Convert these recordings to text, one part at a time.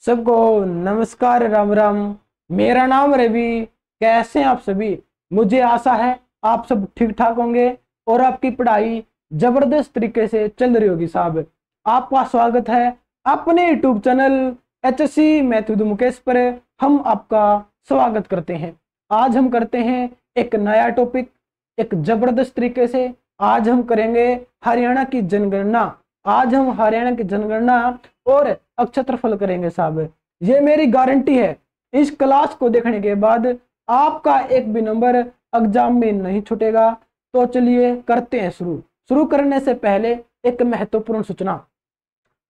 सबको नमस्कार, राम राम। मेरा नाम रवि। कैसे हैं आप सभी? मुझे आशा है आप सब ठीक ठाक होंगे और आपकी पढ़ाई जबरदस्त तरीके से चल रही होगी। साहब, आपका स्वागत है अपने YouTube channel HSC math with Mukesh पर। हम आपका स्वागत करते हैं। आज हम करते हैं एक नया टॉपिक, एक जबरदस्त तरीके से। आज हम करेंगे हरियाणा की जनगणना। आज हम हरियाणा की जनगणना और अक्षत्रफल करेंगे। साहब, ये मेरी गारंटी है, इस क्लास को देखने के बाद आपका एक भी नंबर एग्जाम में नहीं छूटेगा। तो चलिए करते हैं शुरू करने से पहले एक महत्वपूर्ण सूचना।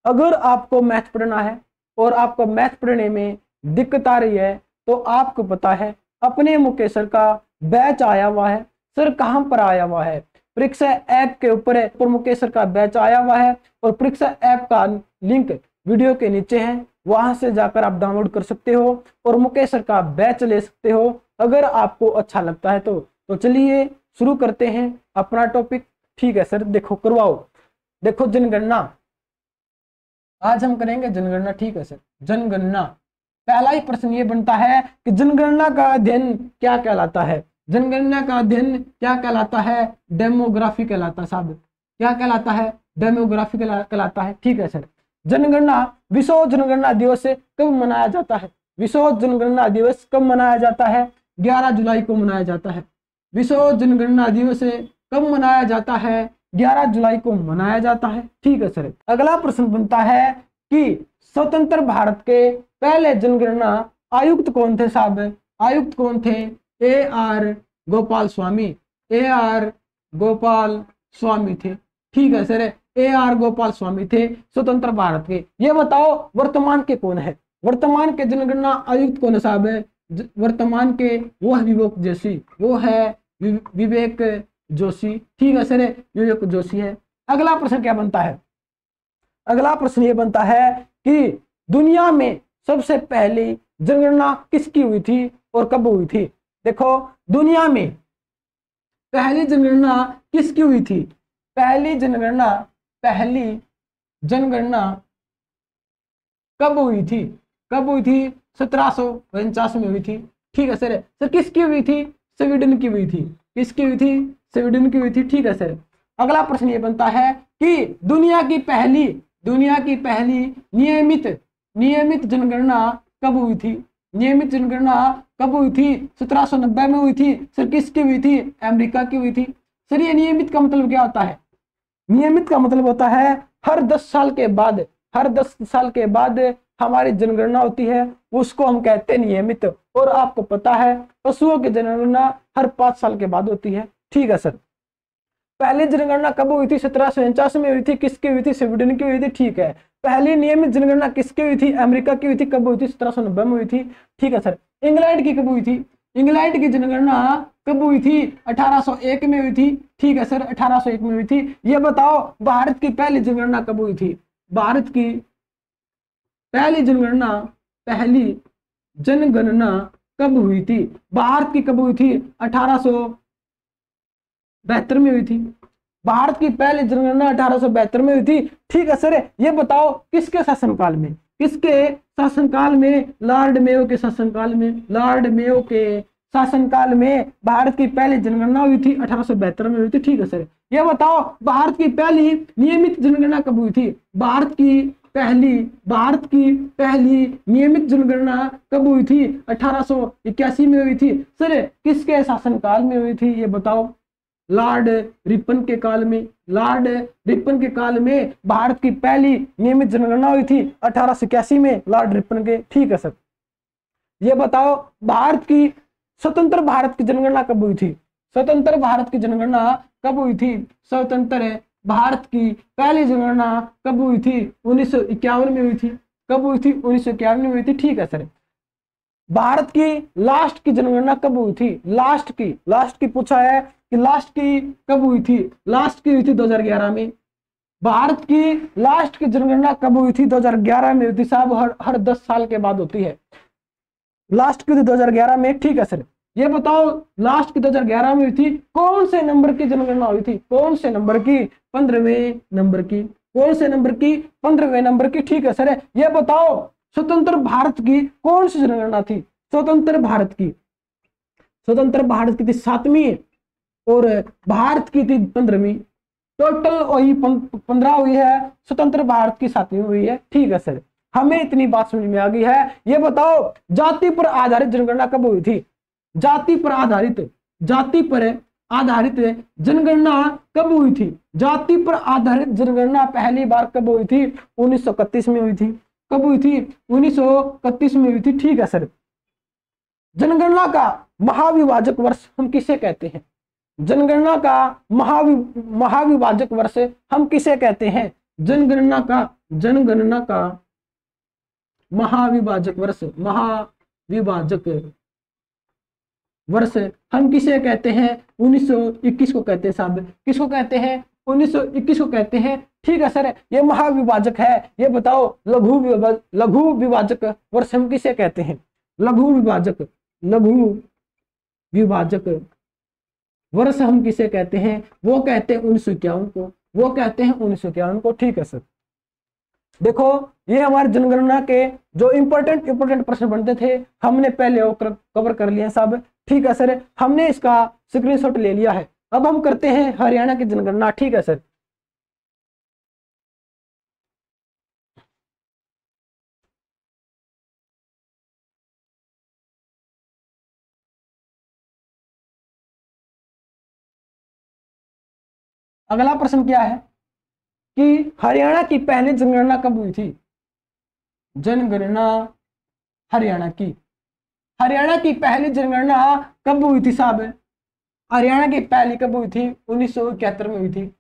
अगर आपको मैथ पढ़ना है और आपको मैथ पढ़ने में दिक्कत आ रही है तो आपको पता है अपने मुकेश सर का बैच आया हुआ है। सर कहाँ पर आया हुआ है? परीक्षा ऐप के ऊपर मुकेश सर का बैच आया हुआ है और परीक्षा ऐप का लिंक वीडियो के नीचे है, वहां से जाकर आप डाउनलोड कर सकते हो और मुकेश सर का बैच ले सकते हो अगर आपको अच्छा लगता है तो चलिए शुरू करते हैं अपना टॉपिक। ठीक है सर, देखो करवाओ। देखो जनगणना, आज हम करेंगे जनगणना। ठीक है सर, जनगणना। पहला ही प्रश्न ये बनता है कि जनगणना का अध्ययन क्या कहलाता है? जनगणना का अध्ययन क्या कहलाता है? डेमोग्राफी कहलाता है। साहब, क्या कहलाता है? डेमोग्राफी कहलाता है। ठीक है सर। जनगणना, विश्व जनगणना दिवस कब मनाया जाता है? विश्व जनगणना दिवस कब मनाया जाता है? 11 जुलाई को मनाया जाता है। विश्व जनगणना दिवस कब मनाया जाता है? 11 जुलाई को मनाया जाता है। ठीक है सर। अगला प्रश्न बनता है कि स्वतंत्र भारत के पहले जनगणना आयुक्त कौन थे? साहब, आयुक्त कौन थे? AR गोपाल स्वामी। AR गोपाल स्वामी थे। ठीक है सर, AR गोपाल स्वामी थे स्वतंत्र भारत के। ये बताओ वर्तमान के कौन है? वर्तमान के जनगणना आयुक्त कौन है? साहब, वर्तमान के वो है विवेक जोशी। वो है विवेक जोशी। ठीक है सर, विवेक जोशी है। अगला प्रश्न क्या बनता है? अगला प्रश्न ये बनता है कि दुनिया में सबसे पहली जनगणना किसकी हुई थी और कब हुई थी? देखो, दुनिया में पहली जनगणना किसकी हुई थी? पहली जनगणना कब हुई थी? कब हुई थी? 1749 में हुई थी। ठीक है सर। सर किसकी हुई थी? स्वीडन की हुई थी। किसकी हुई थी? स्वीडन की हुई थी। ठीक है सर। अगला प्रश्न ये बनता है कि दुनिया की पहली नियमित जनगणना कब हुई थी? नियमित जनगणना कब हुई थी? 1790 में हुई थी। सर किसकी हुई थी? अमेरिका की हुई थी। सर ये नियमित का मतलब क्या होता है? नियमित का मतलब होता है हर 10 साल के बाद हमारी जनगणना होती है, उसको हम कहते हैं नियमित। और आपको पता है पशुओं की जनगणना हर 5 साल के बाद होती है। ठीक है सर। पहली जनगणना कब हुई थी? 1749 में हुई थी। किसकी हुई थी? स्वीडन की हुई थी। ठीक है। पहली नियमित जनगणना किसकी हुई थी? अमेरिका की हुई थी। कब हुई थी? 1790 में हुई थी। ठीक है सर। इंग्लैंड की कब हुई थी? इंग्लैंड की जनगणना कब हुई थी? 1801 में हुई थी। ठीक है सर, 1801 में हुई थी। ये बताओ भारत की पहली जनगणना कब हुई थी? भारत की पहली जनगणना कब हुई थी? भारत की कब हुई थी? 1872 में हुई थी। भारत की पहली जनगणना 1872 में हुई थी। ठीक है सर। ये बताओ किसके शासनकाल में? किसके शासनकाल में? लॉर्ड मेयो के शासनकाल में। लॉर्ड मेयो के शासनकाल में भारत की पहली जनगणना हुई थी। 1872 में हुई थी। ठीक है सर। ये बताओ भारत की पहली नियमित जनगणना कब हुई थी? भारत की पहली नियमित जनगणना कब हुई थी? 1881 में हुई थी। सर किसके शासनकाल में हुई थी? ये बताओ। लॉर्ड रिपन के काल में। लॉर्ड रिपन के काल में भारत की पहली नियमित जनगणना हुई थी 1881 में, लॉर्ड रिपन के। ठीक है सर। ये बताओ स्वतंत्र भारत की जनगणना कब हुई थी? स्वतंत्र भारत की जनगणना कब हुई थी? स्वतंत्र भारत की पहली जनगणना कब हुई थी? 1951 में हुई थी। कब हुई थी? 1951 में हुई थी। ठीक है सर। भारत की लास्ट की जनगणना कब हुई थी? लास्ट की पूछा है कि लास्ट की कब हुई थी? लास्ट की हुई थी 2011 में। भारत की लास्ट की जनगणना कब हुई थी? 2011 में हुई थी। साहब हर 10 साल के बाद होती है। लास्ट की हुई थी 2011 में। ठीक है सर। ये बताओ लास्ट की 2011 में हुई थी, कौन से नंबर की जनगणना हुई थी? कौन से नंबर की? 15वें नंबर की। कौन से नंबर की? 15वें नंबर की। ठीक है सर। ये बताओ स्वतंत्र भारत की कौन सी जनगणना थी? स्वतंत्र भारत की, स्वतंत्र भारत की थी 7वीं और भारत की थी 15वीं। टोटल वही 15 हुई है, स्वतंत्र भारत की 7वीं हुई है। ठीक है सर, हमें इतनी बात समझ में आ गई है। ये बताओ जाति पर आधारित जनगणना कब हुई थी? जाति पर आधारित, जाति पर आधारित जनगणना कब हुई थी? जाति पर आधारित जनगणना पहली बार कब हुई थी? 1931 में हुई थी। कब हुई थी? 1931 में हुई थी। ठीक है सर, जनगणना का महाविभाजक वर्ष हम किसे कहते हैं? जनगणना का महाविभाजक वर्ष हम किसे कहते हैं? जनगणना का महाविभाजक वर्ष, महाविभाजक वर्ष हम किसे कहते हैं? 1921 को कहते हैं साहब। किसको कहते हैं? 1921 को कहते हैं। ठीक है सर, ये महाविभाजक है। ये बताओ लघु विभाजक वर्ष हम किसे कहते हैं? लघु विभाजक वर्ष हम किसे कहते हैं? वो कहते हैं 1951 को, वो कहते हैं 1951 को। ठीक है सर, देखो ये हमारे जनगणना के जो इंपॉर्टेंट प्रश्न बनते थे हमने पहले वो कवर कर लिए सब। ठीक है सर, हमने इसका स्क्रीनशॉट ले लिया है। अब हम करते हैं हरियाणा की जनगणना। ठीक है सर, अगला प्रश्न क्या है कि हरियाणा की पहली जनगणना कब हुई थी? जनगणना हरियाणा की पहली जनगणना कब हुई थी साहब? हरियाणा की पहली कब हुई थी? 1971 में हुई थी।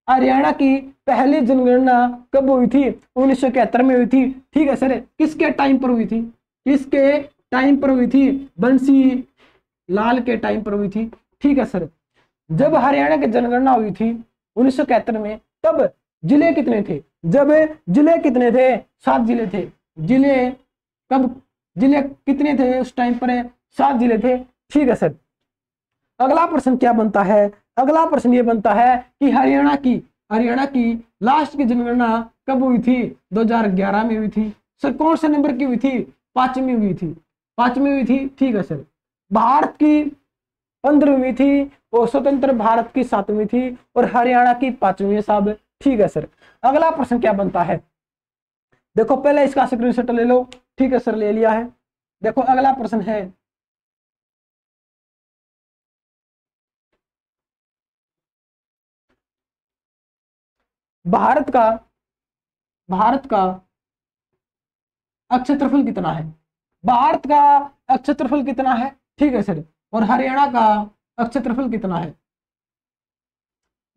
हरियाणा की पहली जनगणना कब हुई थी? 1971 में हुई थी। ठीक है सर, किसके टाइम पर हुई थी? किसके टाइम पर हुई थी? बंसी लाल के टाइम पर हुई थी। ठीक है सर, जब हरियाणा की जनगणना हुई थी 1971 में, तब जिले कितने थे? जब जिले कितने थे? 7 जिले थे। जिले कितने थे उस टाइम पर? 7 जिले थे। ठीक है सर, अगला प्रश्न क्या बनता है? अगला प्रश्न ये बनता है कि हरियाणा की लास्ट की जनगणना कब हुई थी? 2011 में हुई थी। सर कौन से नंबर की हुई थी? 5वीं हुई थी। 5वीं हुई थी। ठीक है सर, भारत की 15वीं थी और स्वतंत्र भारत की 7वीं थी और हरियाणा की 5वीं है साहब। ठीक है सर, अगला प्रश्न क्या बनता है? देखो पहले इसका स्क्रीनशॉट ले लो। ठीक है सर, ले लिया है। देखो अगला प्रश्न है, भारत का क्षेत्रफल कितना है? भारत का क्षेत्रफल कितना है? ठीक है सर, और हरियाणा का क्षेत्रफल कितना है?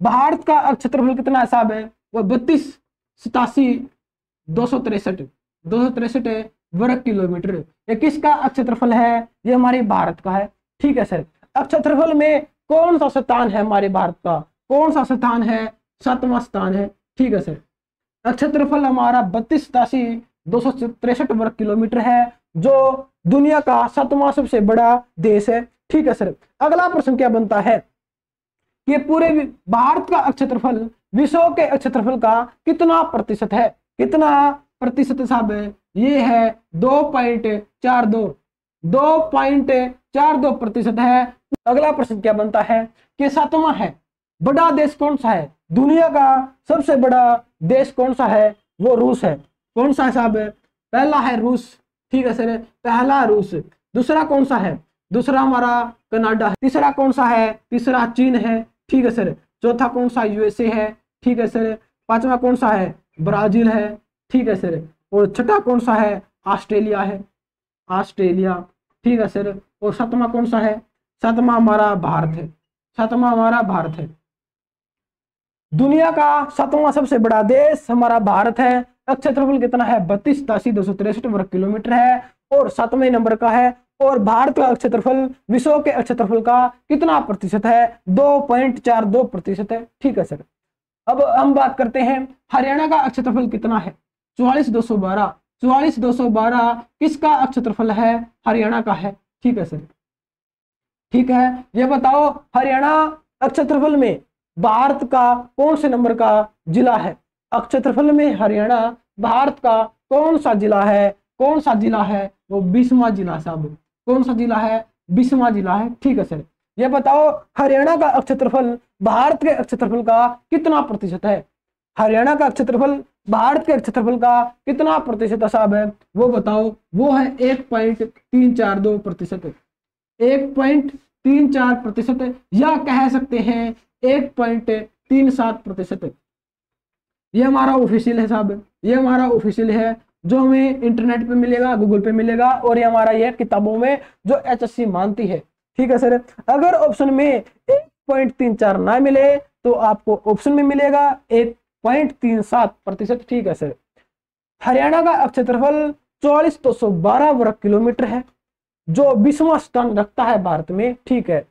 भारत का क्षेत्रफल कितना है साहब? है वो 32,87,263 वर्ग किलोमीटर। ये किसका क्षेत्रफल है? ये हमारे भारत का है। ठीक है सर, क्षेत्रफल में कौन सा स्थान है हमारे भारत का? कौन सा स्थान है? 7वां स्थान है। ठीक है सर, क्षेत्रफल हमारा 32,263 वर्ग किलोमीटर है, जो दुनिया का 7वां सबसे बड़ा देश है। ठीक है सर, अगला प्रश्न क्या बनता है कि पूरे भारत का क्षेत्रफल विश्व के क्षेत्रफल का कितना प्रतिशत है? कितना प्रतिशत साहब? ये है 2.42% है। अगला प्रश्न क्या बनता है कि 7वां है, बड़ा देश कौन सा है? दुनिया का सबसे बड़ा देश कौन सा है? वो रूस है। कौन सा है साहब? पहला है रूस। ठीक है सर, पहला रूस। दूसरा कौन सा है? दूसरा हमारा कनाडा है। तीसरा कौन सा है? तीसरा चीन है। ठीक है सर, चौथा कौन सा? यूएसए है। ठीक है सर, पांचवा कौन सा है? ब्राजील है। ठीक है सर, और छठा कौन सा है? ऑस्ट्रेलिया है, ऑस्ट्रेलिया। ठीक है सर, और सातवां कौन सा है? सातवां हमारा भारत है। सातवां हमारा भारत है। दुनिया का 7वां सबसे बड़ा देश हमारा भारत है। क्षेत्रफल कितना है? 32,263 वर्ग किलोमीटर है और 7वें नंबर का है। और भारत का क्षेत्रफल विश्व के क्षेत्रफल का कितना प्रतिशत है? 2.42% है। ठीक है सर, अब हम बात करते हैं हरियाणा का क्षेत्रफल कितना है? 44,212। 44,212 किसका क्षेत्रफल है? हरियाणा का है। ठीक है सर, ठीक है, ये बताओ हरियाणा क्षेत्रफल में भारत का कौन से नंबर का जिला है? क्षेत्रफल में हरियाणा भारत का कौन सा जिला है? कौन सा जिला है? वो 20वां जिला साहब। कौन सा जिला है? 20वां जिला है। ठीक है सर। ये बताओ हरियाणा का क्षेत्रफल भारत के क्षेत्रफल का कितना प्रतिशत है? हरियाणा का क्षेत्रफल भारत के क्षेत्रफल का कितना प्रतिशत साहब है? वो बताओ। वो है 1.342%। 1.34%, या कह सकते हैं 1.37%। ये हमारा ऑफिशियल है साहब, ये हमारा ऑफिशियल है जो हमें इंटरनेट पे मिलेगा, गूगल पे मिलेगा, और ये हमारा ये किताबों में जो HSC मानती है। ठीक है सर। अगर ऑप्शन में 1.34 ना मिले तो आपको ऑप्शन में मिलेगा 1.37%। ठीक है सर। हरियाणा का क्षेत्रफल 44,212 वर्ग किलोमीटर है, जो 20वां स्थान रखता है भारत में। ठीक है।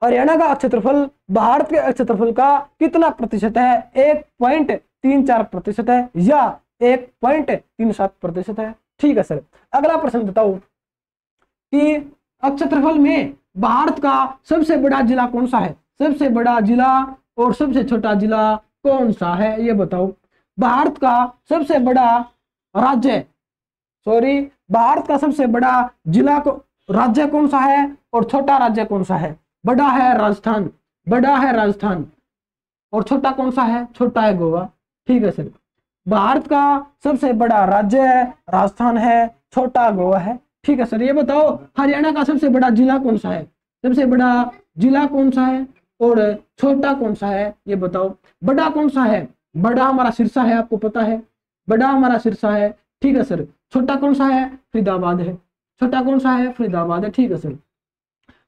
हरियाणा का क्षेत्रफल भारत के क्षेत्रफल का कितना प्रतिशत है? 1.34% है या 1.37% है। ठीक है सर। अगला प्रश्न बताओ कि क्षेत्रफल में भारत का सबसे बड़ा जिला कौन सा है? सबसे बड़ा जिला और सबसे छोटा जिला कौन सा है? ये बताओ। भारत का सबसे बड़ा राज्य, सॉरी, भारत का सबसे बड़ा जिला को राज्य कौन सा है और छोटा राज्य कौन सा है? बड़ा है राजस्थान, बड़ा है राजस्थान, और छोटा कौन सा है? छोटा है गोवा। ठीक है सर। भारत का सबसे बड़ा राज्य राजस्थान है, छोटा गोवा है। ठीक है सर। ये बताओ हरियाणा का सबसे बड़ा जिला कौन सा है? सबसे बड़ा जिला कौन सा है और छोटा कौन सा है? ये बताओ। बड़ा कौन सा है? बड़ा हमारा सिरसा है, आपको पता है, बड़ा हमारा सिरसा है। ठीक है सर। छोटा कौन सा है? फरीदाबाद है। छोटा कौन सा है? फरीदाबाद है। ठीक है सर।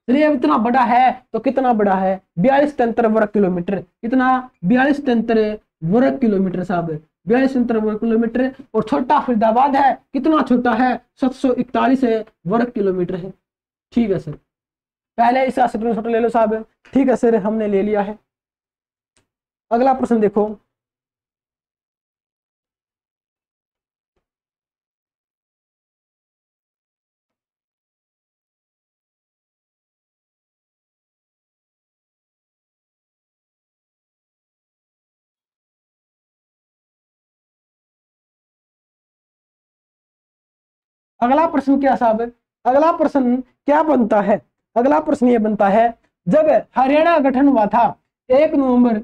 चलिए इतना बड़ा है तो कितना बड़ा है? 4273 वर्ग किलोमीटर। कितना? 4273 वर्ग किलोमीटर साहब, 4273 वर्ग किलोमीटर। और छोटा फरीदाबाद है, कितना छोटा है? 741 वर्ग किलोमीटर है। ठीक है सर। पहले इसका स्क्रीनशॉट ले लो साहब। ठीक है सर, हमने ले लिया है। अगला प्रश्न देखो। अगला प्रश्न क्या साहब? अगला प्रश्न क्या बनता है? अगला प्रश्न ये बनता है, जब हरियाणा गठन हुआ था 1 नवंबर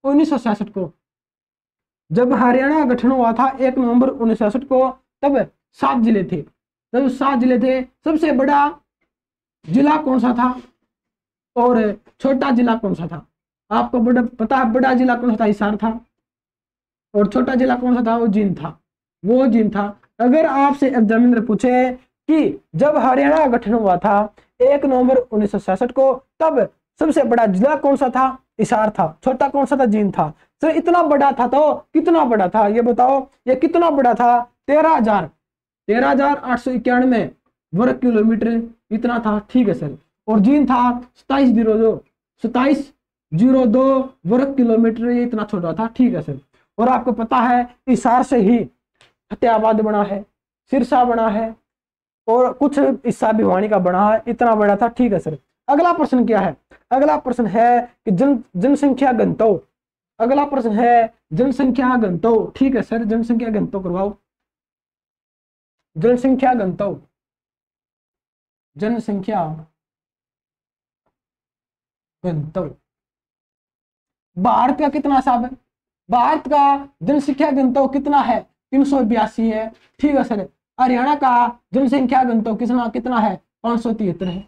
1966 को, जब हरियाणा गठन हुआ था 1 नवंबर 1966 को, तब 7 जिले थे। तब 7 जिले थे। सबसे बड़ा जिला कौन सा था और छोटा जिला कौन सा था? आपको बड़ा पता है, बड़ा जिला कौन सा था? हिसार था। और छोटा जिला कौन सा था? वो जींद था। वो जींद था। अगर आपसे एग्जामिनर पूछे कि जब हरियाणा गठन हुआ था 1 नवंबर 1966 को, तब सबसे बड़ा जिला कौन सा था? हिसार था। छोटा कौन सा था? जींद था। सर इतना बड़ा था तो कितना बड़ा था? ये बताओ, ये कितना बड़ा था? 13,891 वर्ग किलोमीटर इतना था। ठीक है सर। और जींद था 2702 वर्ग किलोमीटर, ये इतना छोटा था। ठीक है सर। और आपको पता है हिसार से ही फतेहाबाद बना है, सिरसा बना है, और कुछ हिस्सा भिवानी का बना है। इतना बड़ा था। ठीक है सर। अगला प्रश्न क्या है? अगला प्रश्न है कि जनसंख्या घनत्व। अगला प्रश्न है जनसंख्या घनत्व। ठीक है सर। जनसंख्या घनत्व करवाओ। जनसंख्या घनत्व, जनसंख्या घनत्व भारत का कितना साहब है? भारत का जनसंख्या घनत्व कितना है? 382 है। ठीक है सर। हरियाणा का जनसंख्या घनत्व कितना है? 573 है।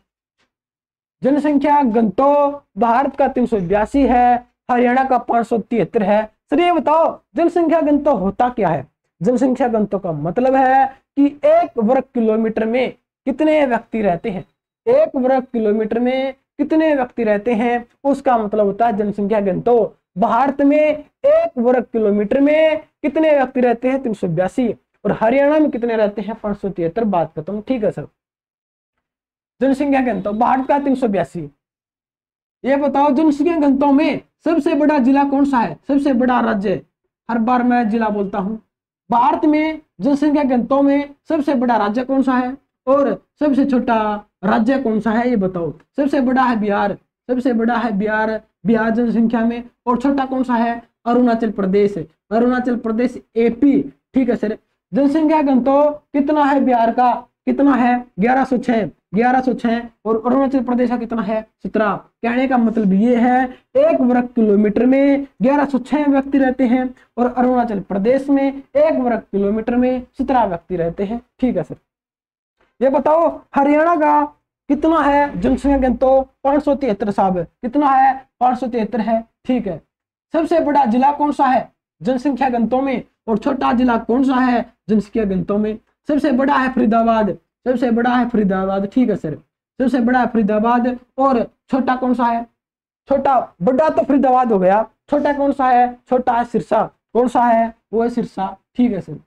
जनसंख्या घनत्व भारत का 382 है, हरियाणा का 573 है। सर ये बताओ जनसंख्या घनत्व होता क्या है? जनसंख्या घनत्व का मतलब है कि 1 वर्ग किलोमीटर में कितने व्यक्ति रहते हैं। 1 वर्ग किलोमीटर में कितने व्यक्ति रहते हैं, उसका मतलब होता है जनसंख्या घनत्व। भारत में 1 वर्ग किलोमीटर में कितने व्यक्ति रहते हैं? 382। और हरियाणा में कितने रहते हैं? 573। बात खत्म। ठीक है सर। जनसंख्या घनत्व भारत का 382। ये बताओ जनसंख्या घनत्व में सबसे बड़ा जिला कौन सा है? सबसे बड़ा राज्य, हर बार मैं जिला बोलता हूं। भारत में जनसंख्या घनत्व में सबसे बड़ा राज्य कौन सा है और सबसे छोटा राज्य कौन सा है? ये बताओ। सबसे बड़ा है बिहार, सबसे बड़ा है बिहार, बिहार जनसंख्या में। और छोटा कौन सा है? अरुणाचल प्रदेश, अरुणाचल प्रदेश AP। ठीक है सर। जनसंख्या घनत्व कितना है बिहार का, कितना है 1106, 1106, और अरुणाचल प्रदेश का कितना है 17। कहने का मतलब ये है 1 वर्ग किलोमीटर में 1106 व्यक्ति रहते हैं और अरुणाचल प्रदेश में 1 वर्ग किलोमीटर में 17 व्यक्ति रहते हैं। ठीक है सर। ये बताओ हरियाणा का कितना है जनसंख्या घनत्व, 573 साहब, कितना है 573 है। ठीक है। सबसे बड़ा जिला कौन सा है जनसंख्या घनत्व में, और छोटा जिला कौन सा है जनसंख्या घनत्व में। सबसे बड़ा है फरीदाबाद, सबसे बड़ा है फरीदाबाद। ठीक है सर, सबसे बड़ा है फरीदाबाद, और छोटा कौन सा है, छोटा, बड़ा तो फरीदाबाद हो गया, छोटा कौन सा है, छोटा है सिरसा। कौन सा है, वो है सिरसा। ठीक है सर।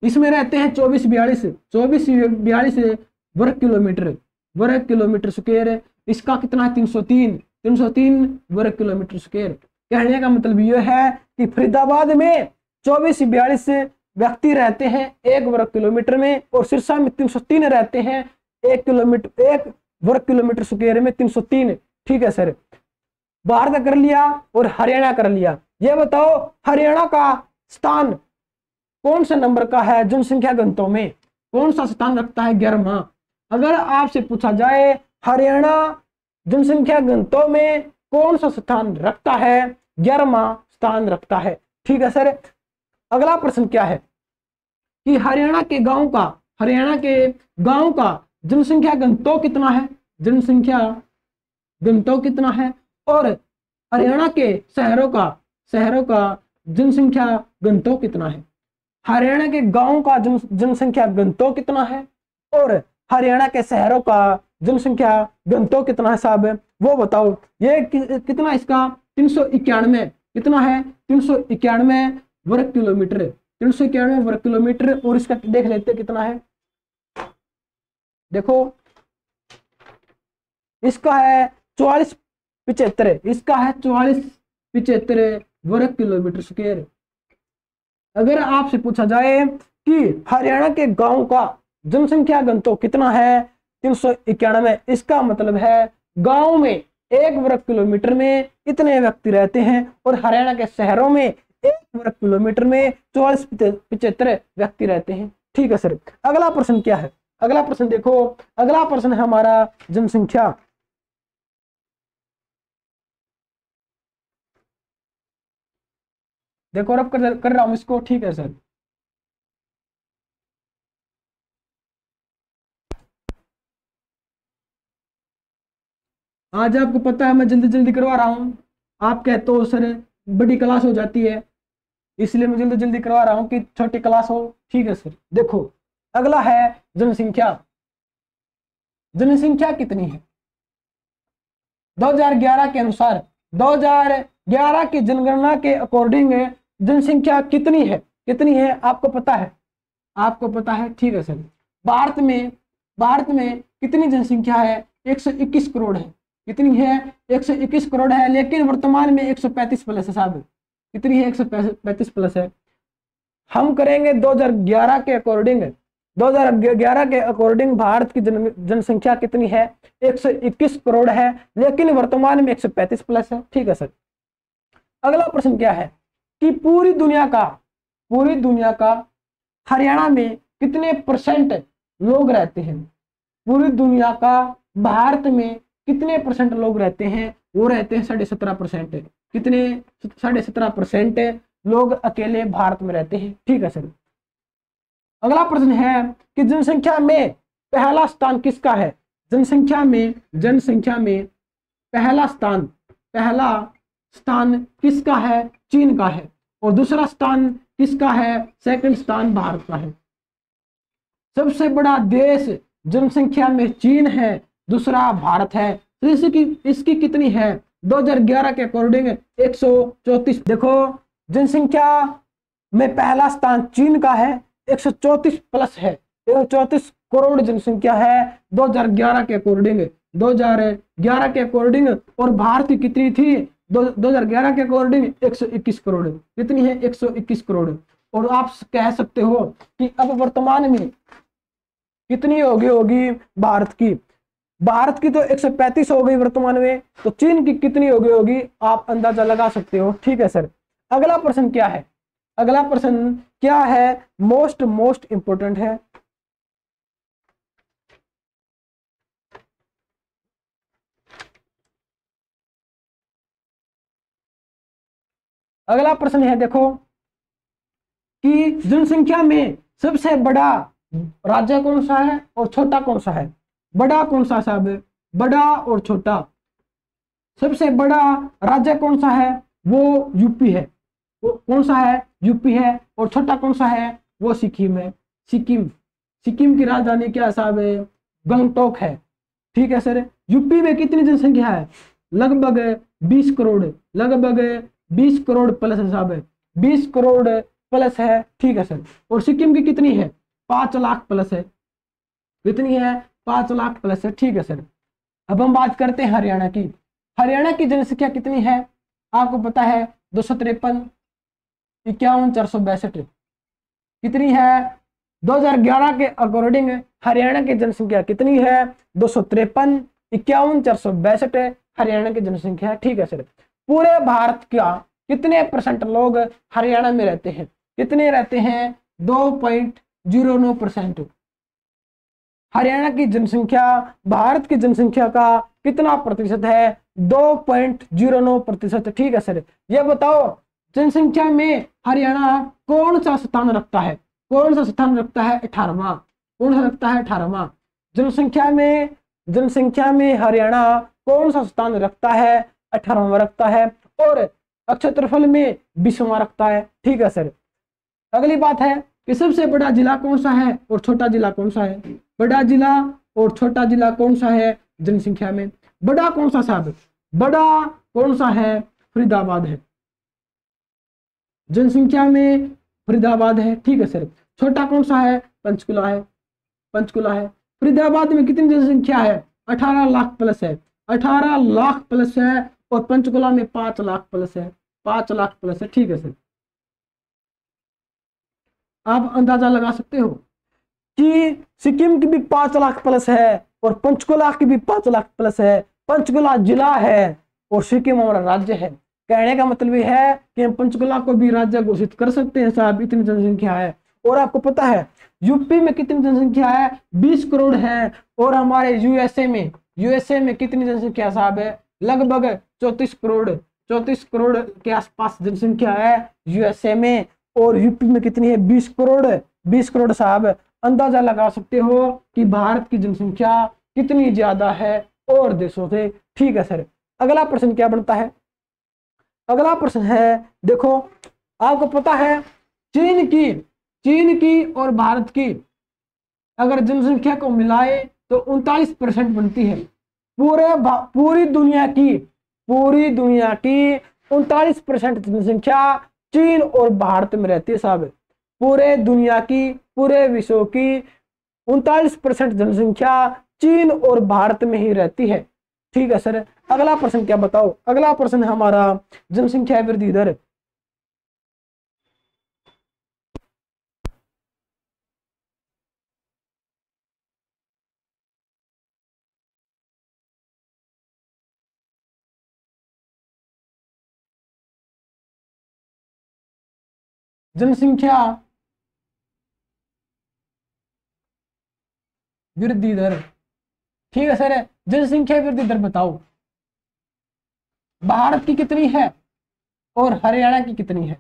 इसमें रहते हैं 2442 वर्ग किलोमीटर, वर्ग किलोमीटर स्क्वायर। इसका कितना है 303 वर्ग किलोमीटर स्क्वायर। कहने का मतलब यह है कि फरीदाबाद में 2442 व्यक्ति रहते हैं 1 वर्ग किलोमीटर में, और सिरसा में 303 रहते हैं 1 वर्ग किलोमीटर स्क्वायर में 303। ठीक है सर। बाहर का कर लिया और हरियाणा कर लिया। यह बताओ हरियाणा का स्थान कौन से नंबर का है जनसंख्या घनत्व में, कौन सा स्थान रखता है 11वां। अगर आपसे पूछा जाए हरियाणा जनसंख्या घनत्व में कौन सा स्थान रखता है, 11वां स्थान रखता है। ठीक है सर। अगला प्रश्न क्या है कि हरियाणा के गांव का जनसंख्या घनत्व कितना है, जनसंख्या घनत्व कितना है, और हरियाणा के शहरों का जनसंख्या घनत्व कितना है। हरियाणा के गांव का जनसंख्या घनत्व कितना है, और हरियाणा के शहरों का जनसंख्या घनत्व कितना है साहब, वो बताओ। ये कितना, इसका 391, कितना है 391 वर्ग किलोमीटर, 391 वर्ग किलोमीटर। और इसका देख लेते कितना है, देखो इसका है 4475, इसका है 4475 वर्ग किलोमीटर स्क्वायर। अगर आपसे पूछा जाए कि हरियाणा के गांव का जनसंख्या घनत्व कितना है, 391, इसका मतलब है गांव में 1 वर्ग किलोमीटर में इतने व्यक्ति रहते हैं, और हरियाणा के शहरों में 1 वर्ग किलोमीटर में 4475 व्यक्ति रहते हैं। ठीक है सर। अगला प्रश्न क्या है, अगला प्रश्न देखो, अगला प्रश्न है हमारा जनसंख्या। देखो रब कर रहा हूं इसको। ठीक है सर। आज आपको पता है मैं जल्दी जल्दी करवा रहा हूं, आप कहते हो सर बड़ी क्लास हो जाती है, इसलिए मैं जल्दी जल्दी करवा रहा हूं कि छोटी क्लास हो। ठीक है सर। देखो अगला है जनसंख्या। जनसंख्या कितनी है 2011 के अनुसार, 2011 की जनगणना के अकॉर्डिंग जनसंख्या कितनी है, कितनी है आपको पता है, आपको पता है। ठीक है सर। भारत में कितनी जनसंख्या है, 121 करोड़ है। कितनी है, 121 करोड़ है, लेकिन वर्तमान में 135 प्लस है साहब। कितनी है, 135 प्लस है। हम करेंगे 2011 के अकॉर्डिंग, 2011 के अकॉर्डिंग भारत की जनसंख्या कितनी है, 121 करोड़ है, लेकिन वर्तमान में 135 प्लस है। ठीक है सर। अगला प्रश्न क्या है कि पूरी दुनिया का हरियाणा में कितने परसेंट लोग रहते हैं, पूरी दुनिया का भारत में कितने परसेंट लोग रहते हैं, वो रहते हैं 17.5%। कितने, 17.5% लोग अकेले भारत में रहते हैं। ठीक है सर। अगला प्रश्न है कि जनसंख्या में पहला स्थान किसका है, जनसंख्या में पहला स्थान किसका है, चीन का है, और दूसरा स्थान किसका है, सेकंड स्थान भारत का है। सबसे बड़ा देश जनसंख्या में चीन है, दूसरा भारत है। तो इसकी कितनी है, 2011 के अकॉर्डिंग 134। देखो जनसंख्या में पहला स्थान चीन का है, 134 प्लस है, 134 करोड़ जनसंख्या है 2011 के अकॉर्डिंग, 2011 के अकॉर्डिंग। और भारत की कितनी थी 2011 के अकॉर्डिंग 121 करोड़। कितनी है, 121 करोड़। और आप कह सकते हो कि अब वर्तमान में कितनी होगी भारत की तो 135 हो गई वर्तमान में, तो चीन की कितनी होगी आप अंदाजा लगा सकते हो। ठीक है सर। अगला प्रश्न क्या है अगला प्रश्न क्या है, मोस्ट इंपोर्टेंट है। अगला प्रश्न है देखो कि जनसंख्या में सबसे बड़ा राज्य कौन सा है और छोटा कौन सा है। बड़ा कौन सा साहब, बड़ा और छोटा। सबसे बड़ा राज्य कौन सा है, वो यूपी है। वो कौन सा है, यूपी है। और छोटा कौन सा है, वो सिक्किम है। सिक्किम, सिक्किम की राजधानी क्या साहब है, गंगटोक है। ठीक है सर। यूपी में कितनी जनसंख्या है, लगभग 20 करोड़, लगभग 20 करोड़ प्लस है साहब, 20 करोड़ प्लस है। ठीक है सर। और सिक्किम की कितनी है, 5 लाख प्लस है। कितनी है, 5 लाख प्लस है। ठीक है सर। अब हम बात करते हैं हरियाणा की। हरियाणा की जनसंख्या कितनी है, आपको पता है 253, 51, 462। कितनी है, 2011 के अकॉर्डिंग हरियाणा की जनसंख्या कितनी है, 253, 51, 462 हरियाणा की जनसंख्या है। ठीक है सर। पूरे भारत का कितने % लोग हरियाणा में रहते हैं, कितने रहते हैं, 2.09%। हरियाणा की जनसंख्या भारत की जनसंख्या का कितना प्रतिशत है, 2.09%। ठीक है सर। ये बताओ जनसंख्या में हरियाणा कौन सा स्थान रखता है, कौन सा स्थान रखता है, 18वां। कौन सा रखता है, 18वां। जनसंख्या में हरियाणा कौन सा स्थान रखता है, 18वां रखता है। और क्षेत्रफल में 20वां रखता है। ठीक है सर। अगली बात है कि सबसे बड़ा जिला कौन सा है और छोटा जिला कौन सा है। बड़ा जिला और छोटा जिला कौन सा है जनसंख्या में। बड़ा कौन सा साहब, बड़ा कौन सा है, फरीदाबाद है। जनसंख्या में फरीदाबाद है। ठीक है सर। छोटा कौन सा है, पंचकुला है। पंचकुला है। फरीदाबाद में कितनी जनसंख्या है, 18 लाख प्लस है। 18 लाख प्लस है। और पंचकुला में 5 लाख प्लस है, 5 लाख प्लस है। ठीक है सर। आप अंदाजा लगा सकते हो कि सिक्किम की भी 5 लाख प्लस है और पंचकुला की भी 5 लाख प्लस है। पंचकुला जिला है और सिक्किम हमारा राज्य है। कहने का मतलब ये है कि हम पंचकुला को भी राज्य घोषित कर सकते हैं साहब, इतनी जनसंख्या है। और आपको पता है यूपी में कितनी जनसंख्या है, 20 करोड़ है। और हमारे यूएसए में कितनी जनसंख्या साहब है, लगभग 34 करोड़, 34 करोड़ के आसपास जनसंख्या है यूएसए में। और यूपी में कितनी है, 20 करोड़, 20 करोड़ साहब। अंदाजा लगा सकते हो कि भारत की जनसंख्या कितनी ज्यादा है और देशों से। ठीक है सर। अगला प्रश्न क्या बनता है, अगला प्रश्न है देखो, आपको पता है चीन की और भारत की अगर जनसंख्या को मिलाए तो 39% बनती है। पूरी दुनिया की 39% जनसंख्या चीन और भारत में रहती है साहब। पूरे दुनिया की, पूरे विश्व की 39% जनसंख्या चीन और भारत में ही रहती है। ठीक है सर। अगला प्रश्न क्या बताओ, अगला प्रश्न हमारा जनसंख्या वृद्धि दर। जनसंख्या वृद्धि दर। ठीक है सर। जनसंख्या वृद्धि दर बताओ, भारत की कितनी है और हरियाणा की कितनी है।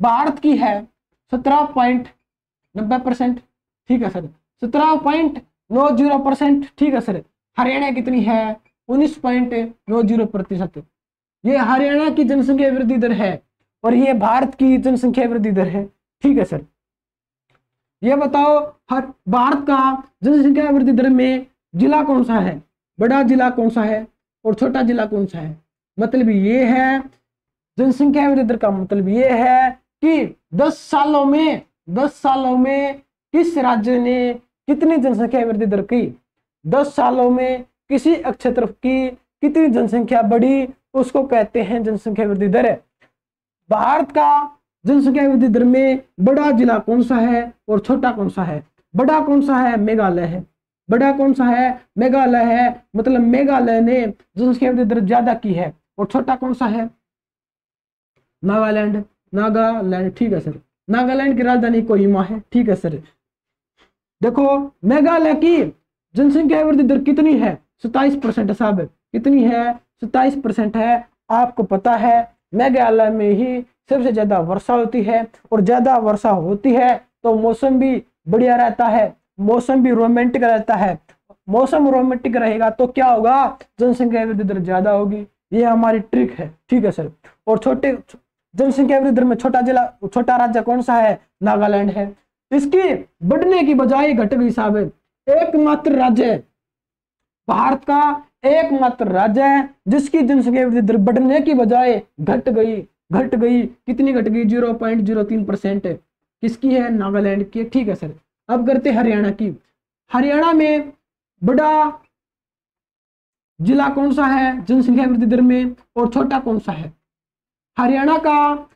भारत की है 17.90%। ठीक है सर। 17.90%। ठीक है सर। हरियाणा कितनी है, 19.90%। ये हरियाणा की जनसंख्या वृद्धि दर है और ये भारत की जनसंख्या वृद्धि दर है। ठीक है सर। ये बताओ हर भारत का जनसंख्या वृद्धि दर में जिला कौन सा है, बड़ा जिला कौन सा है और छोटा जिला कौन सा है। मतलब ये है, जनसंख्या वृद्धि दर का मतलब ये है कि 10 सालों में किस राज्य ने कितनी जनसंख्या वृद्धि दर की। 10 सालों में किसी क्षेत्र की कितनी जनसंख्या बढ़ी, उसको कहते हैं जनसंख्या वृद्धि दर। भारत का जनसंख्या वृद्धि दर में बड़ा जिला कौन सा है और छोटा कौन सा है। बड़ा कौन सा है, मेघालय है। बड़ा कौन सा है, मेघालय है। मतलब मेघालय ने जनसंख्या वृद्धि दर ज्यादा की है। और छोटा कौन सा है, नागालैंड। नागालैंड, ठीक है सर। नागालैंड की राजधानी कोहिमा है, ठीक है सर। देखो मेघालय की जनसंख्या वृद्धि दर कितनी है? 27% साहब। कितनी है? 27% है। आपको पता है मेघालय में ही सबसे ज्यादा वर्षा होती है, और ज्यादा वर्षा होती है तो मौसम भी बढ़िया रहता है, मौसम भी रोमांटिक रहता है। मौसम रोमांटिक रहेगा तो क्या होगा? जनसंख्या वृद्धि दर ज्यादा होगी। ये हमारी ट्रिक है, ठीक है सर। और छोटे जनसंख्या वृद्धि दर में छोटा राज्य कौन सा है? नागालैंड है। इसकी बढ़ने की बजाय घट गई साहब। एकमात्र राज्य, भारत का एकमात्र राज्य है जिसकी जनसंख्या वृद्धि दर बढ़ने की बजाय घट गई। कितनी घट गई? 0.03%। किसकी है? नागालैंड की, ठीक है सर। अब करते हरियाणा की। हरियाणा में बड़ा जिला कौन सा है जनसंख्या वृद्धि दर में, और छोटा कौन सा है? हरियाणा का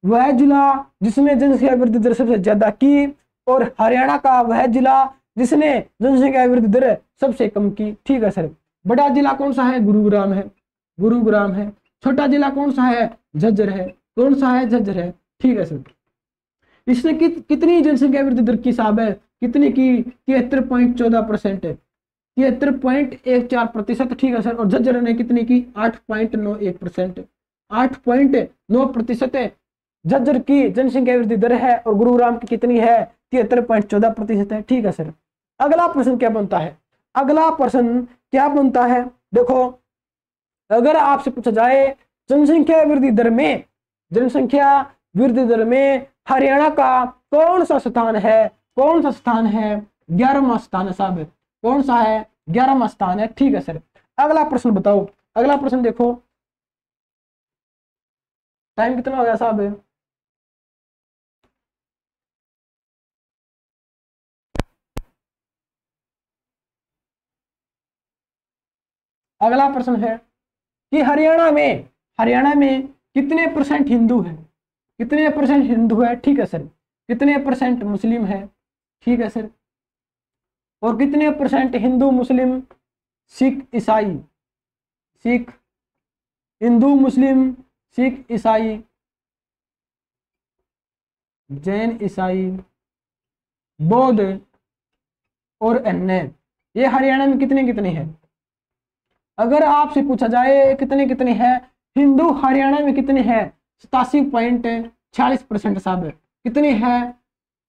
वह जिला जिसने जनसंख्या वृद्धि दर सबसे ज्यादा की, और हरियाणा का वह जिला जिसने जनसंख्या वृद्धि दर सबसे कम की, ठीक है सर। बड़ा जिला कौन सा है? गुरुग्राम है, गुरुग्राम है। छोटा जिला कौन सा है? झज्जर है। कौन सा है? झज्जर है, ठीक है सर। इसने कितनी जनसंख्या वृद्धि दर की साहब है? कितनी की? 73.14% है, 73.14%, ठीक है सर। और झज्जर ने कितनी की? 8.91%। 8.9% झज्जर की जनसंख्या वृद्धि दर है, और गुरुग्राम की कितनी है? 73.14% है, ठीक है सर। अगला प्रश्न क्या बनता है? अगला प्रश्न क्या बनता है? देखो अगर आपसे पूछा जाए जनसंख्या वृद्धि दर में, जनसंख्या वृद्धि दर में हरियाणा का कौन सा स्थान है? कौन सा स्थान है? 11वां स्थान है साहब। कौन सा है? 11वां स्थान है, ठीक है सर। अगला प्रश्न बताओ। अगला प्रश्न देखो, टाइम कितना हो गया साहब? अगला प्रश्न है कि हरियाणा में कितने परसेंट हिंदू है? कितने परसेंट हिंदू है, ठीक है सर। कितने परसेंट मुस्लिम है, ठीक है सर। और कितने परसेंट हिंदू, मुस्लिम, सिख, ईसाई? सिख, हिंदू, मुस्लिम, सिख, ईसाई, जैन, ईसाई, बौद्ध और अन्य, ये हरियाणा में कितने कितने हैं? अगर आपसे पूछा जाए कितने कितने हैं हिंदू हरियाणा में, कितने हैं? 87.46% साहब। कितने हैं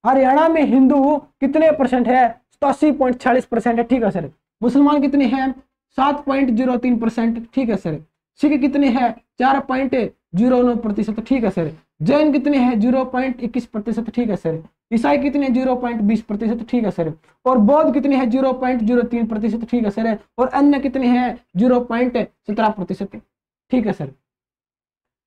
हरियाणा में हिंदू? कितने परसेंट है? 87.46% है, ठीक है सर। मुसलमान कितने हैं? 7.03%, ठीक है सर। सिख कितने हैं? 4.09%, ठीक है सर। जैन कितने हैं? 0.21%, ठीक है सर। ईसाई कितने? 0.20%, ठीक है सर। और बौद्ध कितने हैं? 0.03%, ठीक है सर। और अन्य कितने हैं? 0.17%, ठीक है सर।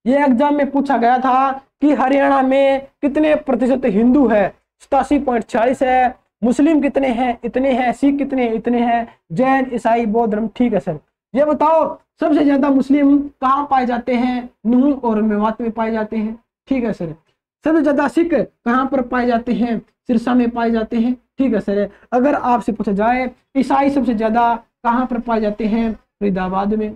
ये एग्जाम में पूछा गया था कि हरियाणा में कितने प्रतिशत हिंदू है? 87.46 है। मुस्लिम कितने हैं? इतने हैं। सिख कितने? इतने हैं। जैन, ईसाई, बौद्ध धर्म, ठीक है सर। ये बताओ सबसे ज्यादा मुस्लिम कहाँ पाए जाते हैं? नूह और मेवात में पाए जाते हैं, ठीक है सर। सबसे ज्यादा सिख कहाँ पर पाए जाते हैं? सिरसा में पाए जाते हैं, ठीक है सर। अगर आपसे पूछा जाए ईसाई सबसे ज्यादा कहाँ पर पाए जाते हैं? फरीदाबाद में,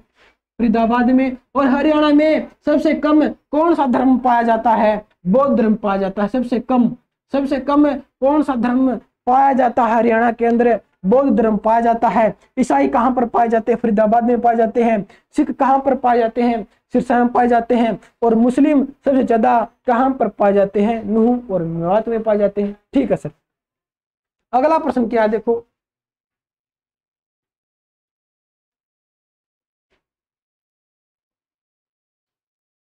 फरीदाबाद में। और हरियाणा में सबसे कम कौन सा धर्म पाया जाता है? बौद्ध धर्म पाया जाता है। सबसे कम कौन सा धर्म पाया जाता है हरियाणा के अंदर? बौद्ध धर्म पाया जाता है। ईसाई कहाँ पर पाए जाते हैं? फरीदाबाद में पाए जाते हैं। सिख कहाँ पर पाए जाते हैं? सिरसा में पाए जाते हैं। और मुस्लिम सबसे ज्यादा कहाँ पर पाए जाते हैं? नूह और मेवात में पाए जाते हैं, ठीक है सर। अगला प्रश्न क्या है? देखो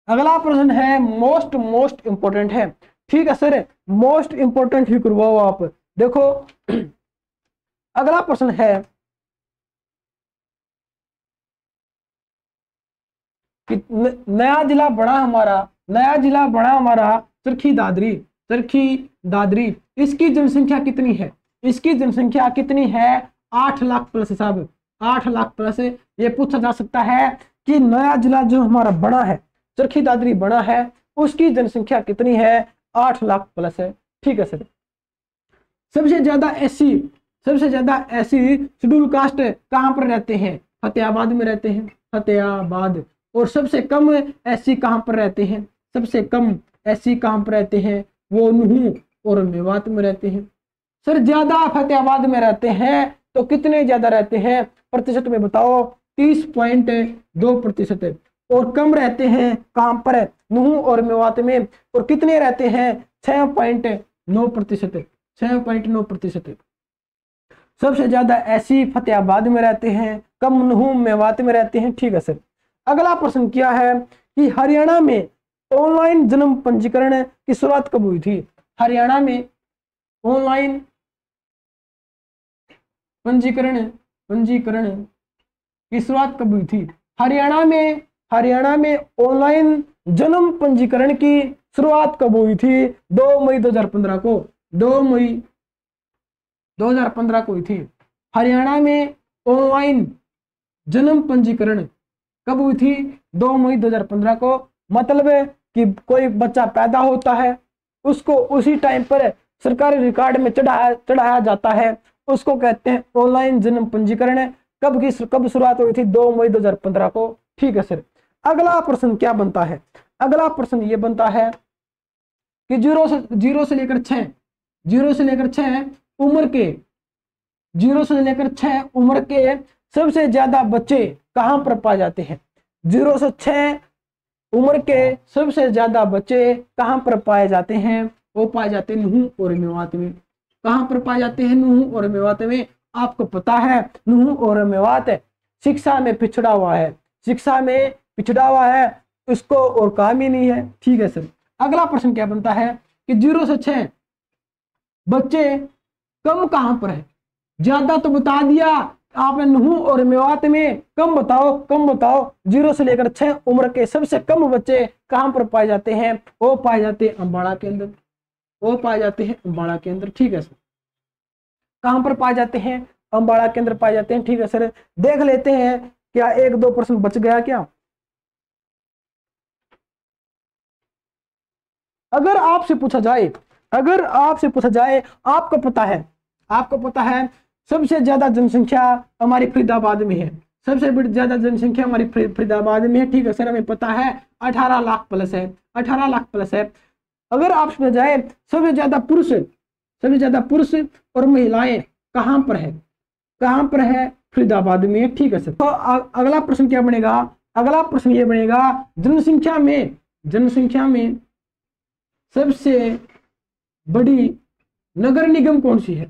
अगला प्रश्न है मोस्ट इंपोर्टेंट है, ठीक है सर। मोस्ट इंपोर्टेंट ही करवाओ आप। देखो अगला प्रश्न है कि नया जिला बड़ा हमारा चरखी दादरी। इसकी जनसंख्या कितनी है? इसकी जनसंख्या कितनी है? 8 लाख प्लस साहब। 8 लाख प्लस। ये पूछा जा सकता है कि नया जिला जो हमारा बड़ा है, चरखी दादरी बड़ा है, उसकी जनसंख्या कितनी है? 8 लाख प्लस है, ठीक है सर। सबसे ज्यादा एससी शेड्यूल कास्ट कहाँ पर रहते हैं? फतेहाबाद में रहते हैं, फतेहाबाद। और सबसे कम एससी कहाँ पर रहते हैं? सबसे कम ऐसी कहां पर रहते हैं, वो नूह और मेवात में रहते हैं। सर ज्यादा फतेहाबाद में रहते हैं तो कितने ज्यादा रहते हैं प्रतिशत में बताओ, 30.2%। और कम रहते हैं कहां पर, नूह और मेवात में, और कितने रहते हैं 6.9%, 6.9%। सबसे ज्यादा ऐसी फतेहाबाद में रहते हैं, कम नूह मेवात में रहते हैं। ठीक है सर। अगला प्रश्न क्या है कि हरियाणा में ऑनलाइन जन्म पंजीकरण की शुरुआत कब हुई थी? हरियाणा में ऑनलाइन पंजीकरण की शुरुआत कब हुई थी? हरियाणा में ऑनलाइन जन्म पंजीकरण की शुरुआत कब हुई थी? 2 मई 2015 को, 2 मई 2015 को हुई थी। हरियाणा में ऑनलाइन जन्म पंजीकरण कब हुई थी? 2 मई 2015 को। मतलब है कि कोई बच्चा पैदा होता है, उसको उसी टाइम पर सरकारी रिकॉर्ड में चढ़ाया जाता है, उसको कहते हैं ऑनलाइन जन्म पंजीकरण। कब शुरुआत हुई थी? 2 मई 2015 को। ठीक है सर। अगला प्रश्न क्या बनता है? अगला प्रश्न ये बनता है कि 0 से लेकर 6 उम्र के 0 से लेकर 6 उम्र के सबसे ज्यादा बच्चे कहां पर पाए जाते हैं? 0 से 6 उम्र के सबसे ज्यादा बच्चे कहां पर पाए जाते हैं? वो पाए जाते हैं नूह और मेवात में। कहां पर पाए जाते हैं? नूह और मेवात में। आपको पता है नूह और मेवात शिक्षा में पिछड़ा हुआ है, शिक्षा में पिछड़ा हुआ है, उसको और काम ही नहीं है। ठीक है सर। अगला प्रश्न क्या बनता है कि 0 से 6 बच्चे कम कहां पर है? ज्यादा तो बता दिया आपने नूह और मेवात में, कम बताओ 0 से लेकर 6 उम्र के सबसे कम बच्चे कहां पर पाए जाते हैं? वो पाए जाते हैं अम्बाड़ा के अंदर, वो पाए जाते हैं अम्बाड़ा के अंदर। ठीक है सर। कहां पर पाए जाते हैं? अम्बाड़ा के अंदर पाए जाते हैं। ठीक है सर। देख लेते हैं क्या 1-2 प्रश्न बच गया क्या? अगर आपसे पूछा जाए आपको पता है सबसे ज्यादा जनसंख्या हमारी फरीदाबाद में है, सबसे बड़ी ज्यादा जनसंख्या हमारी फरीदाबाद में है। ठीक है सर। हमें पता है 18 लाख प्लस है, 18 लाख प्लस है। अगर आपसे पूछा जाए सबसे ज्यादा पुरुष और महिलाएं कहां पर है? फरीदाबाद में। ठीक है सर। तो अगला प्रश्न क्या बनेगा? अगला प्रश्न ये बनेगा जनसंख्या में सबसे बड़ी नगर निगम कौन सी है?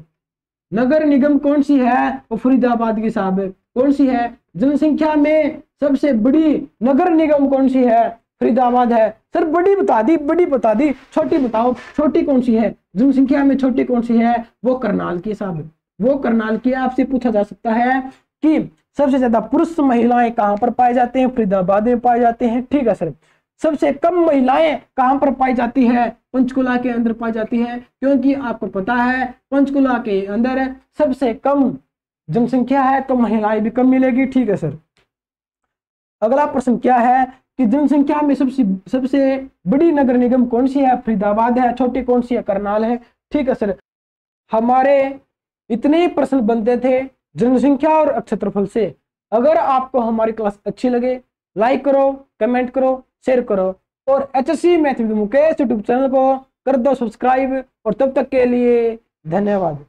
नगर निगम कौन सी है? वो फरीदाबाद की साहब कौन सी है? जनसंख्या में सबसे बड़ी नगर निगम कौन सी है? फरीदाबाद है। सर बड़ी बता दी, छोटी बताओ, छोटी कौन सी है? जनसंख्या में छोटी कौन सी है? वो करनाल की साहब, वो करनाल की। आपसे पूछा जा सकता है कि सबसे ज्यादा पुरुष महिलाएं कहां पर पाए जाते हैं? फरीदाबाद में पाए जाते हैं। ठीक है सर। सबसे कम महिलाएं कहां पर पाई जाती है? पंचकुला के अंदर पाई जाती है, क्योंकि आपको पता है पंचकुला के अंदर सबसे कम जनसंख्या है तो महिलाएं भी कम मिलेगी। ठीक है सर। अगला प्रश्न क्या है कि जनसंख्या में सबसे बड़ी नगर निगम कौन सी है? फरीदाबाद है। छोटी कौन सी है? करनाल है। ठीक है सर। हमारे इतने ही प्रश्न बनते थे जनसंख्या और क्षेत्रफल से। अगर आपको हमारी क्लास अच्छी लगे लाइक करो, कमेंट करो, शेयर करो, और HSC math with Mukesh YouTube channel को कर दो सब्सक्राइब। और तब तक के लिए धन्यवाद।